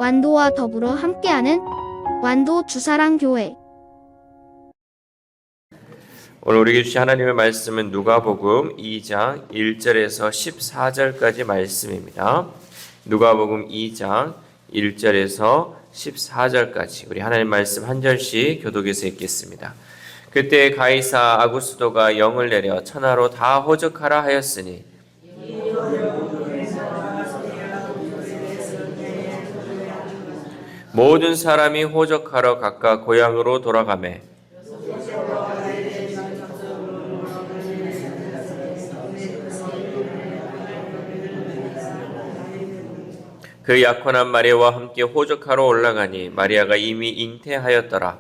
완도와 더불어 함께하는 완도 주사랑교회. 오늘 우리에게 주신 하나님의 말씀은 누가복음 2장 1절에서 14절까지 말씀입니다. 누가복음 2장 1절에서 14절까지 우리 하나님 말씀 한 절씩 교독해서 읽겠습니다. 그때 가이사 아구스도가 영을 내려 천하로 다 호적하라 하였으니 모든 사람이 호적하러 각각 고향으로 돌아가매 그 약혼한 마리아와 함께 호적하러 올라가니 마리아가 이미 잉태하였더라.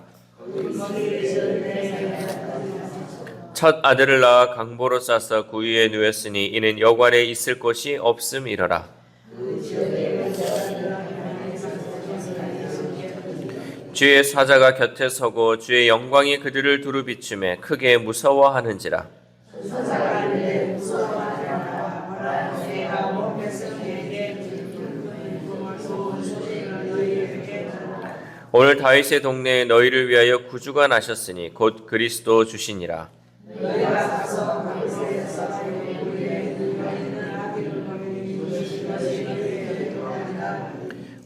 첫 아들을 낳아 강보로 싸서 구유에 누였으니 이는 여관에 있을 곳이 없음이러라. 주의 사자가 곁에 서고 주의 영광이 그들을 두루 비추매 크게 무서워하는지라. 오늘 다윗의 동네에 너희를 위하여 구주가 나셨으니 곧 그리스도 주시니라.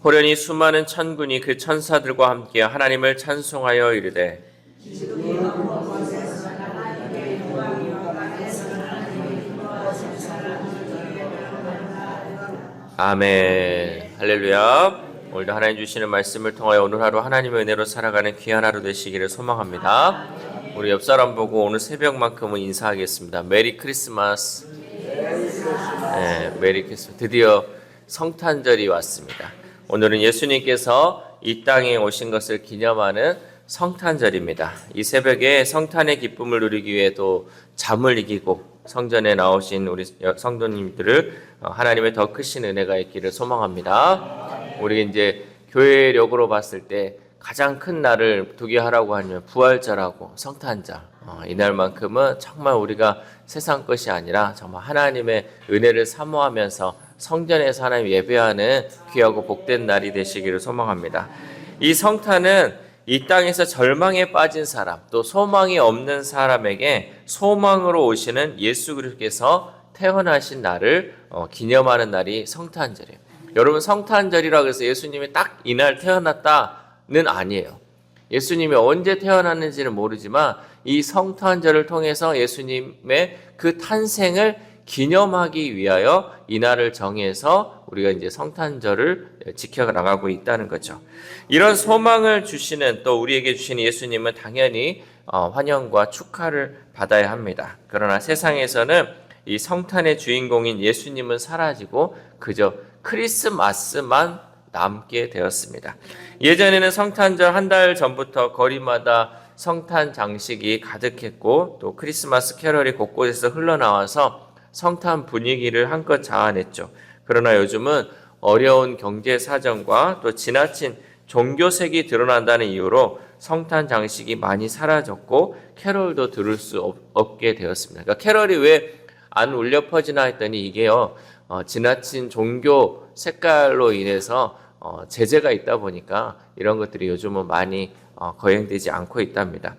호련히 수많은 천군이 그 천사들과 함께 하나님을 찬송하여 이르되 아멘. 할렐루야. 오늘도 하나님 주시는 말씀을 통하여 오늘 하루 하나님의 은혜로 살아가는 귀한 하루 되시기를 소망합니다. 우리 옆 사람 보고 오늘 새벽만큼은 인사하겠습니다. 메리 크리스마스. 네, 메리 크리스마스. 드디어 성탄절이 왔습니다. 오늘은 예수님께서 이 땅에 오신 것을 기념하는 성탄절입니다. 이 새벽에 성탄의 기쁨을 누리기 위해 또 잠을 이기고 성전에 나오신 우리 성도님들을 하나님의 더 크신 은혜가 있기를 소망합니다. 우리 이제 교회력으로 봤을 때 가장 큰 날을 두 개 하라고 하면 부활절하고 성탄절. 이날만큼은 정말 우리가 세상 것이 아니라 정말 하나님의 은혜를 사모하면서 성전에서 하나님 예배하는 귀하고 복된 날이 되시기를 소망합니다. 이 성탄은 이 땅에서 절망에 빠진 사람, 또 소망이 없는 사람에게 소망으로 오시는 예수 그리스도께서 태어나신 날을 기념하는 날이 성탄절이에요. 여러분, 성탄절이라고 해서 예수님이 딱 이날 태어났다는 아니에요. 예수님이 언제 태어났는지는 모르지만 이 성탄절을 통해서 예수님의 그 탄생을 기념하기 위하여 이날을 정해서 우리가 이제 성탄절을 지켜나가고 있다는 거죠. 이런 소망을 주시는 또 우리에게 주시는 예수님은 당연히 환영과 축하를 받아야 합니다. 그러나 세상에서는 이 성탄의 주인공인 예수님은 사라지고 그저 크리스마스만 남게 되었습니다. 예전에는 성탄절 한 달 전부터 거리마다 성탄 장식이 가득했고 또 크리스마스 캐럴이 곳곳에서 흘러나와서 성탄 분위기를 한껏 자아냈죠. 그러나 요즘은 어려운 경제 사정과 또 지나친 종교색이 드러난다는 이유로 성탄 장식이 많이 사라졌고 캐럴도 들을 수 없게 되었습니다. 그러니까 캐럴이 왜 안 울려 퍼지나 했더니 이게요, 지나친 종교 색깔로 인해서 제재가 있다 보니까 이런 것들이 요즘은 많이 거행되지 않고 있답니다.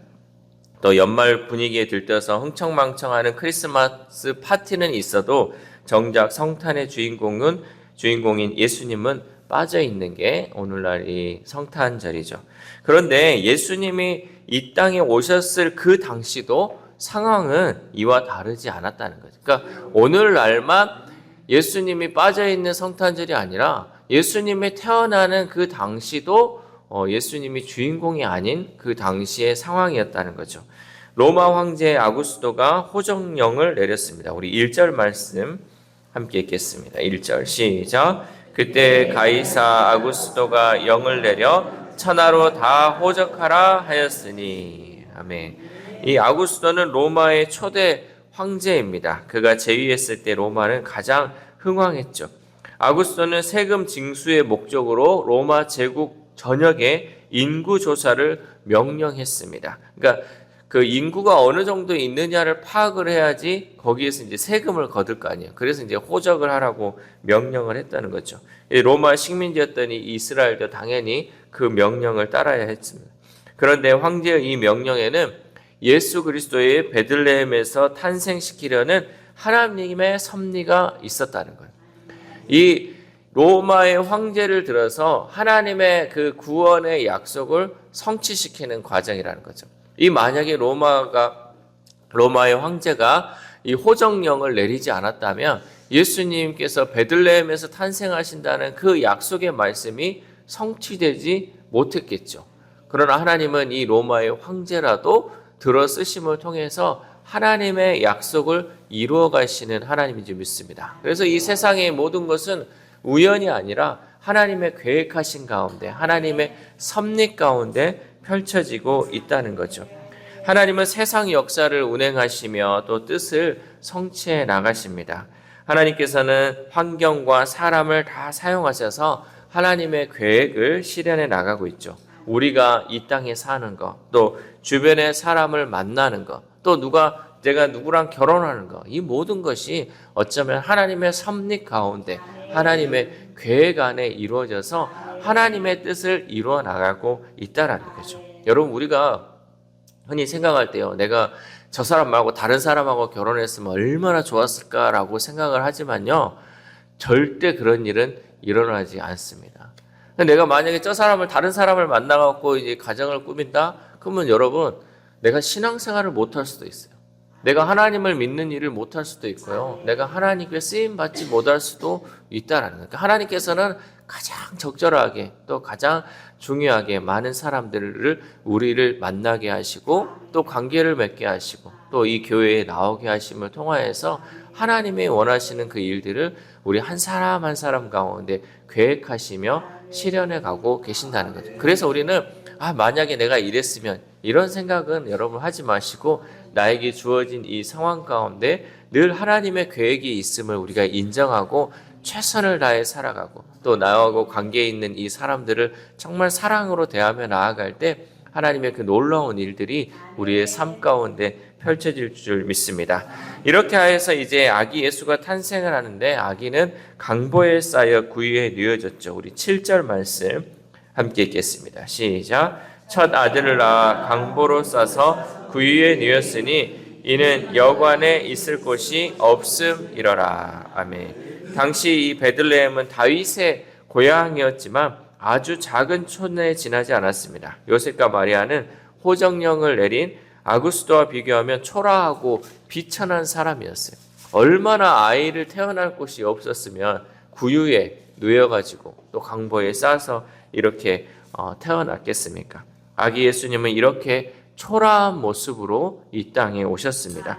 또 연말 분위기에 들떠서 흥청망청하는 크리스마스 파티는 있어도 정작 성탄의 주인공인 예수님은 빠져 있는 게 오늘날 이 성탄절이죠. 그런데 예수님이 이 땅에 오셨을 그 당시도 상황은 이와 다르지 않았다는 거죠. 그러니까 오늘날만 예수님이 빠져 있는 성탄절이 아니라 예수님이 태어나는 그 당시도 예수님이 주인공이 아닌 그 당시의 상황이었다는 거죠. 로마 황제 아구스도가 호정령을 내렸습니다. 우리 1절 말씀 함께 읽겠습니다. 1절 시작. 그때 가이사 아구스도가 영을 내려 천하로 다 호적하라 하였으니. 아멘. 이 아구스도는 로마의 초대 황제입니다. 그가 재위했을 때 로마는 가장 흥왕했죠. 아구스도는 세금 징수의 목적으로 로마 제국 전역에 인구 조사를 명령했습니다. 그러니까 그 인구가 어느 정도 있느냐를 파악을 해야지 거기에서 이제 세금을 거둘 거 아니에요. 그래서 이제 호적을 하라고 명령을 했다는 거죠. 로마 식민지였더니 이스라엘도 당연히 그 명령을 따라야 했습니다. 그런데 황제의 이 명령에는 예수 그리스도의 베들레헴에서 탄생시키려는 하나님의 섭리가 있었다는 거예요. 이 로마의 황제를 들어서 하나님의 그 구원의 약속을 성취시키는 과정이라는 거죠. 이 만약에 로마의 황제가 이 호정령을 내리지 않았다면 예수님께서 베들레헴에서 탄생하신다는 그 약속의 말씀이 성취되지 못했겠죠. 그러나 하나님은 이 로마의 황제라도 들어쓰심을 통해서 하나님의 약속을 이루어 가시는 하나님인 줄 믿습니다. 그래서 이 세상의 모든 것은 우연이 아니라 하나님의 계획하신 가운데, 하나님의 섭리 가운데 펼쳐지고 있다는 거죠. 하나님은 세상 역사를 운행하시며 또 뜻을 성취해 나가십니다. 하나님께서는 환경과 사람을 다 사용하셔서 하나님의 계획을 실현해 나가고 있죠. 우리가 이 땅에 사는 것, 또 주변의 사람을 만나는 것, 또 내가 누구랑 결혼하는 것, 이 모든 것이 어쩌면 하나님의 섭리 가운데 하나님의 계획 안에 이루어져서 하나님의 뜻을 이루어 나가고 있다라는 거죠. 여러분, 우리가 흔히 생각할 때요, 내가 저 사람 말고 다른 사람하고 결혼했으면 얼마나 좋았을까라고 생각을 하지만요, 절대 그런 일은 일어나지 않습니다. 내가 만약에 저 사람을 다른 사람을 만나갖고 이제 가정을 꾸민다? 그러면 여러분, 내가 신앙생활을 못할 수도 있어요. 내가 하나님을 믿는 일을 못할 수도 있고요. 내가 하나님께 쓰임 받지 못할 수도 있다라는 거예요. 그러니까 하나님께서는 가장 적절하게 또 가장 중요하게 많은 사람들을 우리를 만나게 하시고 또 관계를 맺게 하시고 또 이 교회에 나오게 하심을 통하여서 하나님이 원하시는 그 일들을 우리 한 사람 한 사람 가운데 계획하시며 실현해 가고 계신다는 거죠. 그래서 우리는 만약에 내가 이랬으면 이런 생각은 여러분 하지 마시고 나에게 주어진 이 상황 가운데 늘 하나님의 계획이 있음을 우리가 인정하고 최선을 다해 살아가고 또 나하고 관계에 있는 이 사람들을 정말 사랑으로 대하며 나아갈 때 하나님의 그 놀라운 일들이 우리의 삶 가운데 펼쳐질 줄 믿습니다. 이렇게 하여서 이제 아기 예수가 탄생을 하는데 아기는 강보에 쌓여 구유에 누워졌죠. 우리 7절 말씀 함께 읽겠습니다. 시작. 첫 아들을 낳아 강보로 싸서 구유에 누웠으니 이는 여관에 있을 곳이 없음이러라. 아멘. 당시 이 베들레헴은 다윗의 고향이었지만 아주 작은 촌에 지나지 않았습니다. 요셉과 마리아는 호정령을 내린 아구스도와 비교하면 초라하고 비천한 사람이었어요. 얼마나 아이를 태어날 곳이 없었으면 구유에 누워가지고 또 강보에 싸서 이렇게 태어났겠습니까? 아기 예수님은 이렇게 초라한 모습으로 이 땅에 오셨습니다.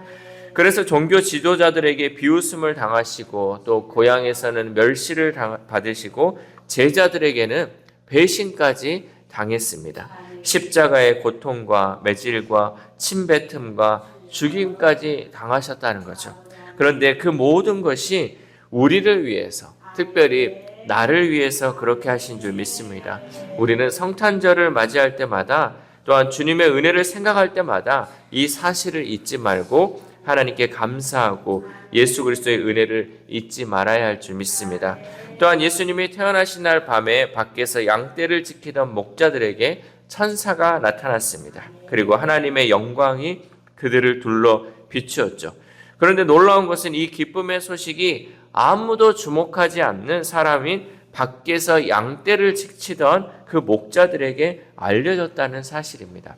그래서 종교 지도자들에게 비웃음을 당하시고 또 고향에서는 멸시를 받으시고 제자들에게는 배신까지 당했습니다. 십자가의 고통과 매질과 침뱉음과 죽임까지 당하셨다는 거죠. 그런데 그 모든 것이 우리를 위해서, 특별히 나를 위해서 그렇게 하신 줄 믿습니다. 우리는 성탄절을 맞이할 때마다 또한 주님의 은혜를 생각할 때마다 이 사실을 잊지 말고 하나님께 감사하고 예수 그리스도의 은혜를 잊지 말아야 할 줄 믿습니다. 또한 예수님이 태어나신 날 밤에 밖에서 양떼를 지키던 목자들에게 천사가 나타났습니다. 그리고 하나님의 영광이 그들을 둘러 비추었죠. 그런데 놀라운 것은 이 기쁨의 소식이 아무도 주목하지 않는 사람인 밖에서 양떼를 지키던 그 목자들에게 알려졌다는 사실입니다.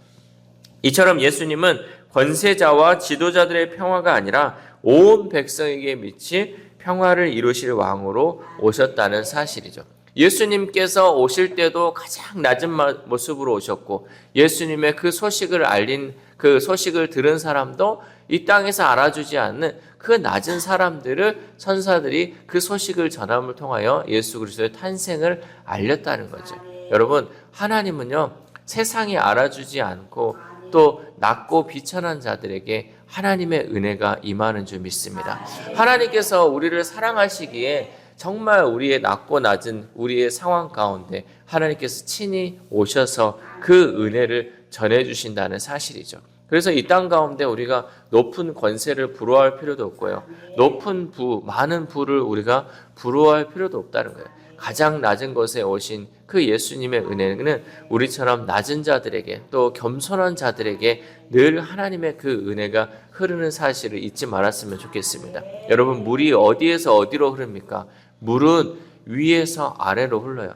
이처럼 예수님은 권세자와 지도자들의 평화가 아니라 온 백성에게 미칠 평화를 이루실 왕으로 오셨다는 사실이죠. 예수님께서 오실 때도 가장 낮은 모습으로 오셨고 예수님의 그 소식을 그 소식을 들은 사람도 이 땅에서 알아주지 않는 그 낮은 사람들을 천사들이 그 소식을 전함을 통하여 예수 그리스도의 탄생을 알렸다는 거죠. 여러분, 하나님은요 세상이 알아주지 않고 또 낮고 비천한 자들에게 하나님의 은혜가 임하는 줄 믿습니다. 하나님께서 우리를 사랑하시기에 정말 우리의 낮고 낮은 우리의 상황 가운데 하나님께서 친히 오셔서 그 은혜를 전해주신다는 사실이죠. 그래서 이 땅 가운데 우리가 높은 권세를 부러워할 필요도 없고요. 높은 많은 부를 우리가 부러워할 필요도 없다는 거예요. 가장 낮은 곳에 오신 그 예수님의 은혜는 우리처럼 낮은 자들에게 또 겸손한 자들에게 늘 하나님의 그 은혜가 흐르는 사실을 잊지 말았으면 좋겠습니다. 여러분, 물이 어디에서 어디로 흐릅니까? 물은 위에서 아래로 흘러요.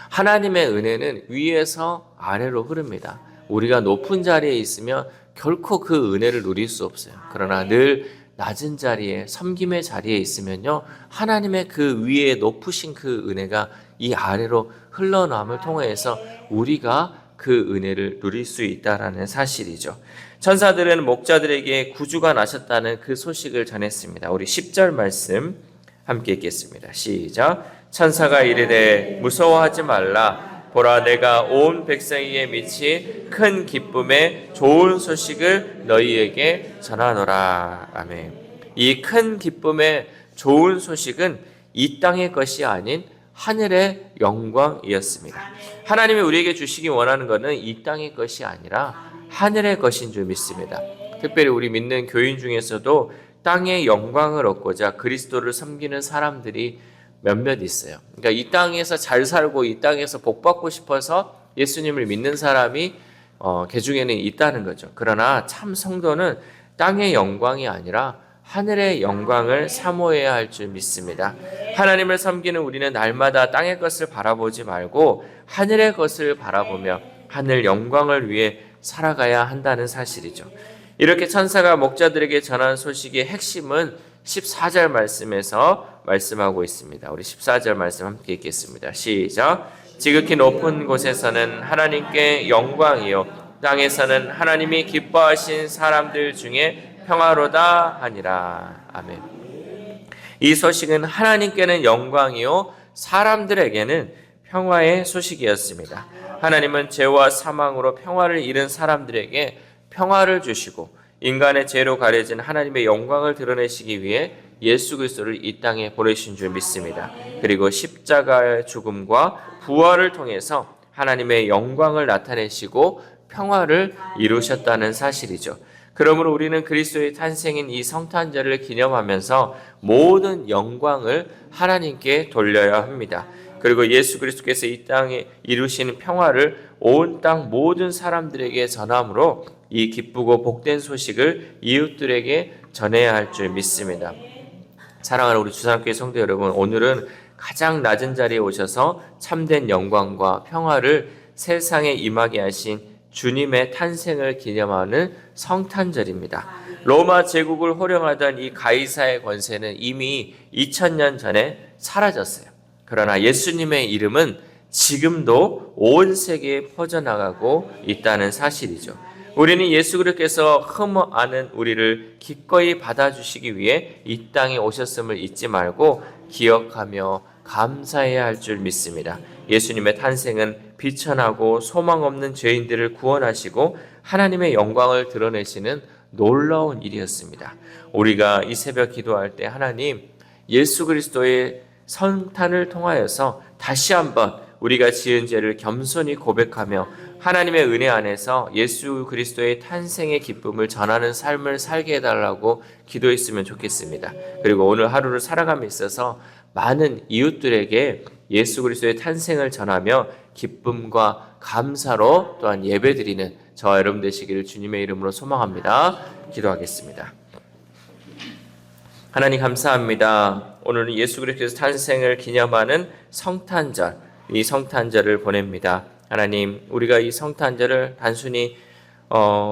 하나님의 은혜는 위에서 아래로 흐릅니다. 우리가 높은 자리에 있으면 결코 그 은혜를 누릴 수 없어요. 그러나 늘 낮은 자리에, 섬김의 자리에 있으면요, 하나님의 그 위에 높으신 그 은혜가 이 아래로 흘러남을 통해서 우리가 그 은혜를 누릴 수 있다라는 사실이죠. 천사들은 목자들에게 구주가 나셨다는 그 소식을 전했습니다. 우리 10절 말씀 함께 읽겠습니다. 시작. 천사가 이르되 무서워하지 말라. 보라, 내가 온 백성에게 미치 큰 기쁨의 좋은 소식을 너희에게 전하노라. 아멘. 이 큰 기쁨의 좋은 소식은 이 땅의 것이 아닌 하늘의 영광이었습니다. 하나님이 우리에게 주시기 원하는 것은 이 땅의 것이 아니라 하늘의 것인 줄 믿습니다. 특별히 우리 믿는 교인 중에서도 땅의 영광을 얻고자 그리스도를 섬기는 사람들이 몇몇 있어요. 그러니까 이 땅에서 잘 살고 이 땅에서 복 받고 싶어서 예수님을 믿는 사람이 개중에는 있다는 거죠. 그러나 참 성도는 땅의 영광이 아니라 하늘의 영광을 사모해야 할 줄 믿습니다. 하나님을 섬기는 우리는 날마다 땅의 것을 바라보지 말고 하늘의 것을 바라보며 하늘 영광을 위해 살아가야 한다는 사실이죠. 이렇게 천사가 목자들에게 전한 소식의 핵심은 14절 말씀에서 말씀하고 있습니다. 우리 14절 말씀 함께 읽겠습니다. 시작. 지극히 높은 곳에서는 하나님께 영광이요 땅에서는 하나님이 기뻐하신 사람들 중에 평화로다 하니라. 아멘. 이 소식은 하나님께는 영광이요 사람들에게는 평화의 소식이었습니다. 하나님은 죄와 사망으로 평화를 잃은 사람들에게 평화를 주시고 인간의 죄로 가려진 하나님의 영광을 드러내시기 위해 예수 그리스도를 이 땅에 보내신 줄 믿습니다. 그리고 십자가의 죽음과 부활을 통해서 하나님의 영광을 나타내시고 평화를 이루셨다는 사실이죠. 그러므로 우리는 그리스도의 탄생인 이 성탄절을 기념하면서 모든 영광을 하나님께 돌려야 합니다. 그리고 예수 그리스도께서 이 땅에 이루시는 평화를 온 땅 모든 사람들에게 전함으로 이 기쁘고 복된 소식을 이웃들에게 전해야 할 줄 믿습니다. 사랑하는 우리 주산교회 성도 여러분, 오늘은 가장 낮은 자리에 오셔서 참된 영광과 평화를 세상에 임하게 하신 주님의 탄생을 기념하는 성탄절입니다. 로마 제국을 호령하던 이 가이사의 권세는 이미 2000년 전에 사라졌어요. 그러나 예수님의 이름은 지금도 온 세계에 퍼져나가고 있다는 사실이죠. 우리는 예수 그리스도께서 흠모하는 우리를 기꺼이 받아주시기 위해 이 땅에 오셨음을 잊지 말고 기억하며 감사해야 할 줄 믿습니다. 예수님의 탄생은 비천하고 소망 없는 죄인들을 구원하시고 하나님의 영광을 드러내시는 놀라운 일이었습니다. 우리가 이 새벽 기도할 때 하나님, 예수 그리스도의 성탄을 통하여서 다시 한번 우리가 지은 죄를 겸손히 고백하며 하나님의 은혜 안에서 예수 그리스도의 탄생의 기쁨을 전하는 삶을 살게 해달라고 기도했으면 좋겠습니다. 그리고 오늘 하루를 살아감에 있어서 많은 이웃들에게 예수 그리스도의 탄생을 전하며 기쁨과 감사로 또한 예배드리는 저와 여러분 되시기를 주님의 이름으로 소망합니다. 기도하겠습니다. 하나님 감사합니다. 오늘은 예수 그리스도의 탄생을 기념하는 성탄절, 이 성탄절을 보냅니다. 하나님, 우리가 이 성탄절을 단순히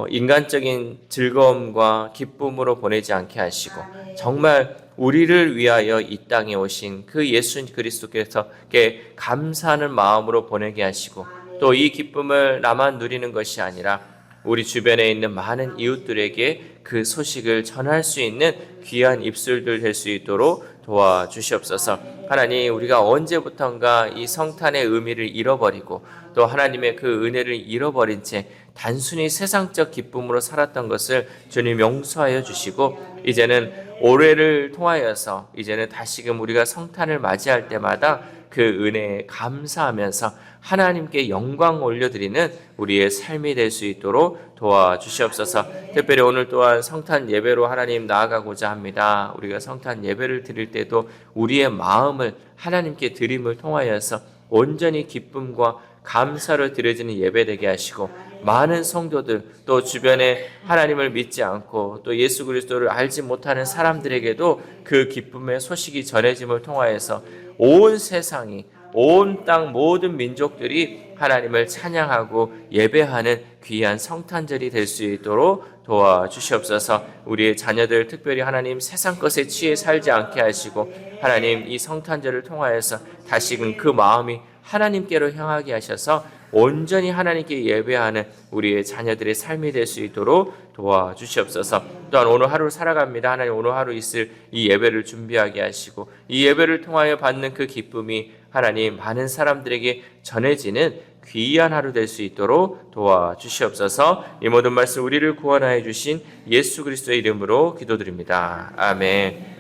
인간적인 즐거움과 기쁨으로 보내지 않게 하시고 정말 우리를 위하여 이 땅에 오신 그 예수 그리스도께서께 감사하는 마음으로 보내게 하시고 또 이 기쁨을 나만 누리는 것이 아니라 우리 주변에 있는 많은 이웃들에게 그 소식을 전할 수 있는 귀한 입술들 될 수 있도록 도와주시옵소서. 하나님, 우리가 언제부턴가 이 성탄의 의미를 잃어버리고 또 하나님의 그 은혜를 잃어버린 채 단순히 세상적 기쁨으로 살았던 것을 주님 용서하여 주시고 이제는 올해를 통하여서 이제는 다시금 우리가 성탄을 맞이할 때마다 그 은혜에 감사하면서 하나님께 영광 올려드리는 우리의 삶이 될 수 있도록 도와주시옵소서. 특별히 오늘 또한 성탄 예배로 하나님 나아가고자 합니다. 우리가 성탄 예배를 드릴 때도 우리의 마음을 하나님께 드림을 통하여서 온전히 기쁨과 감사를 드려지는 예배 되게 하시고 많은 성도들 또 주변에 하나님을 믿지 않고 또 예수 그리스도를 알지 못하는 사람들에게도 그 기쁨의 소식이 전해짐을 통하여서 온 세상이 온 땅 모든 민족들이 하나님을 찬양하고 예배하는 귀한 성탄절이 될 수 있도록 도와주시옵소서. 우리의 자녀들 특별히 하나님 세상 것에 취해 살지 않게 하시고 하나님 이 성탄절을 통하여서 다시금 그 마음이 하나님께로 향하게 하셔서 온전히 하나님께 예배하는 우리의 자녀들의 삶이 될 수 있도록 도와주시옵소서. 또한 오늘 하루 살아갑니다. 하나님 오늘 하루 있을 이 예배를 준비하게 하시고 이 예배를 통하여 받는 그 기쁨이 하나님 많은 사람들에게 전해지는 귀한 하루 될 수 있도록 도와주시옵소서. 이 모든 말씀 우리를 구원하여 주신 예수 그리스도의 이름으로 기도드립니다. 아멘.